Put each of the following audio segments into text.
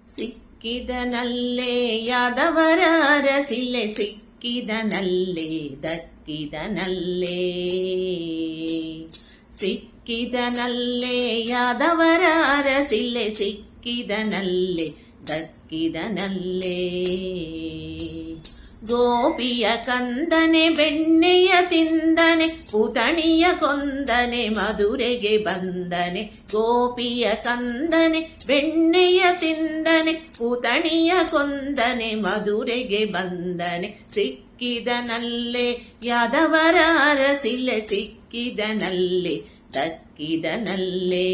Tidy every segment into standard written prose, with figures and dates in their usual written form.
ಸಿಕ್ಕಿದನಲ್ಲೇ ಯಾದವರ ಅರಸಿಲೆ, ಸಿಕ್ಕಿದನಲ್ಲೇ ದಕ್ಕಿದನಲ್ಲೇ. ಸಿಕ್ಕಿದನಲ್ಲೇ ಯಾದವರ ಅರಸಿಲೆ, ಸಿಕ್ಕಿದನಲ್ಲೇ ದಕ್ಕಿದನಲ್ಲೇ. ಗೋಪಿಯ ಕಂದನೆ ಬೆಣ್ಣೆಯ ತಿಂದನೆ, ಪುತಣಿಯ ಕೊಂದನೆ ಮಧುರೆಗೆ ಬಂದನೆ. ಗೋಪಿಯ ಕಂದನೆ ಬೆಣ್ಣೆಯ ತಿಂದನೆ, ಪುತಣಿಯ ಕೊಂದನೆ ಮಧುರೆಗೆ ಬಂದನೆ. ಸಿಕ್ಕಿದನಲ್ಲೇ ಯಾದವರ ಅರಸಿಲೆ, ಸಿಕ್ಕಿದನಲ್ಲೇ ದಕ್ಕಿದನಲ್ಲೇ.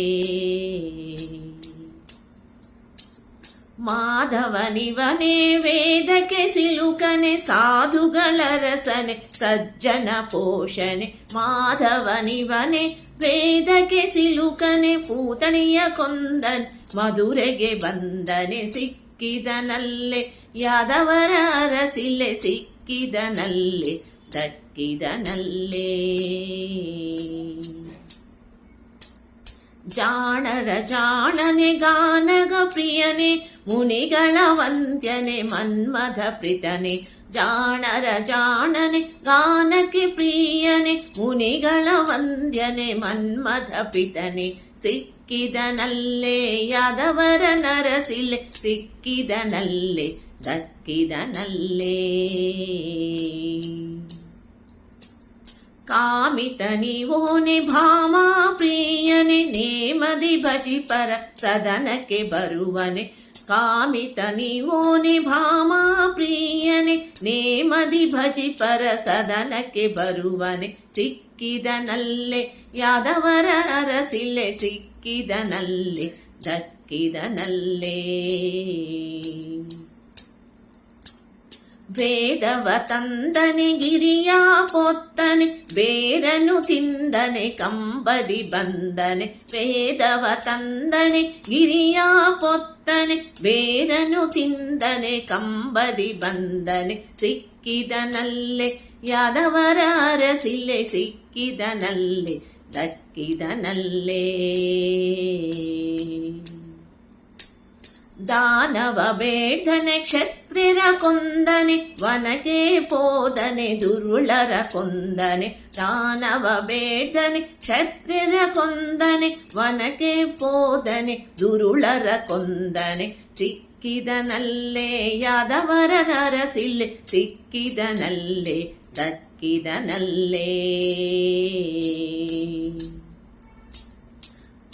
ಮಾಧವನಿವನೇ ವೇದಕ್ಕೆ ಸಿಲುಕನೆ, ಸಾಧುಗಳ ರಸನೆ ಸಜ್ಜನ ಪೋಷಣೆ. ಮಾಧವನಿವನೇ ವೇದಕ್ಕೆ ಸಿಲುಕನೆ, ಪೂತಣಿಯ ಕೊಂದನೆ ಮಧುರೆಗೆ ಬಂದನೆ. ಸಿಕ್ಕಿದನಲ್ಲೇ ಯಾದವರ ಅರಸಿಲೆ, ಸಿಕ್ಕಿದನಲ್ಲೇ ದಕ್ಕಿದನಲ್ಲೇ. ಜಾಣರ ಜಾಣನೆ ಗಾನಗ ಪ್ರಿಯನೆ, ಮುನಿಗಳ ವಂದ್ಯನೆ ಮನ್ಮಥ ಪ್ರಿತನೆ. ಜಾಣರ ಜಾಣನೆ ಗಾನಕ್ಕೆ ಪ್ರಿಯನೆ, ಮುನಿಗಳ ವಂದ್ಯನೆ ಮನ್ಮಥ ಪ್ರಿತನೆ. ಸಿಕ್ಕಿದನಲ್ಲೇ ಯಾದವರ ನರಸಿಲೆ, ಸಿಕ್ಕಿದನಲ್ಲೇ ದಕ್ಕಿದನಲ್ಲೇ. ಕಾಮಿತನಿವೋನೆ ಭಾಮಾ ಪ್ರಿಯನೆ, ನೇಮದಿ ಭಜಿಪರ ಸದನಕ್ಕೆ ಬರುವನೆ. ಕಾಮಿತನಿವೋನೆ ಭಾಮಾ ಪ್ರಿಯನೆ, ನೇಮದಿ ಭಜಿಪರ ಸದನಕ್ಕೆ ಬರುವನೆ. ಸಿಕ್ಕಿದನಲ್ಲೇ ಯಾದವರ ಅರಸಿಲೆ, ಸಿಕ್ಕಿದನಲ್ಲೇ ದಕ್ಕಿದನಲ್ಲೇ. ವೇದವ ತಂದನೆ ಗಿರಿಯ ಪೊತ್ತನೆ, ಬೇರನು ತಿಂದನೆ ಕಂಬದಿ ಬಂದನೆ. ವೇದವ ತಂದನೆ ಗಿರಿಯ ಪೊತ್ತನೆ, ಬೇರನು ತಿಂದನೆ ಕಂಬದಿ ಬಂದನೆ. ಸಿಕ್ಕಿದನಲ್ಲೇ ಯಾದವರ ಅರಸಿಲೆ, ಸಿಕ್ಕಿದನಲ್ಲೇ ದಕ್ಕಿದನಲ್ಲೇ. ದಾನವ ಬೇಡನೆ ಕ್ಷತ್ರಿಯರ ಕೊಂದನೆ, ವನಕ್ಕೆ ಪೋದನೆ ದುರುಳರ ಕೊಂದನೆ. ದಾನವ ಬೇಡನೆ ಕ್ಷತ್ರಿಯರ ಕೊಂದನೆ, ವನಕ್ಕೆ ಪೋದನೆ ದುರುಳರ ಕೊಂದನೆ. ಸಿಕ್ಕಿದನಲ್ಲೇ ಯಾದವರ ನರಸಿಲೆ, ಸಿಕ್ಕಿದನಲ್ಲೇ ದಕ್ಕಿದನಲ್ಲೇ.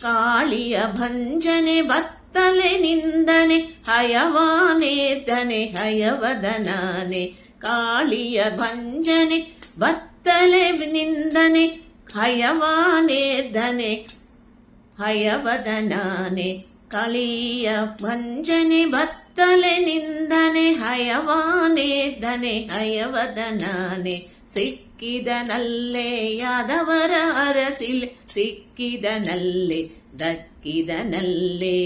ಕಾಳಿಯ ಭಂಜನೆ ಬತ್ತಲೆ ನಿಂದನೆ, ಹಯವಾನೇತನೆ ಹಯವದನಾನೆ. ಕಾಳಿಯ ಭಂಜನೆ ಬತ್ತಲೆ ನಿಂದನೆ, ಹಯವಾನೇದನೆ ಹಯವದನಾನೆ. ಕಾಳಿಯ ಭಂಜನೆ ಬತ್ತಲೆ ನಿಂದನೆ, ಹಯವಾನೇದನೆ ಹಯವದನಾನೆ. ಸಿಕ್ಕಿದನಲ್ಲೇ ಯಾದವರ ಅರಸಿಲೆ, ಸಿಕ್ಕಿದನಲ್ಲೇ ದಕ್ಕಿದನಲ್ಲೇ.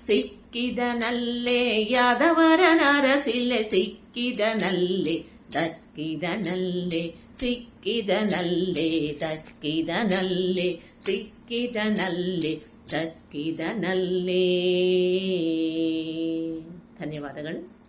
ಸಿಕ್ಕಿದನಲ್ಲೇ ಯಾದವರ ನರಸಿಲೆ, ಸಿಕ್ಕಿದನಲ್ಲೇ ದಕ್ಕಿದನಲ್ಲೇ. ಸಿಕ್ಕಿದನಲ್ಲೇ ದಕ್ಕಿದನಲ್ಲೇ, ಸಿಕ್ಕಿದನಲ್ಲೇ ದಕ್ಕಿದನಲ್ಲೇ. ಧನ್ಯವಾದಗಳು.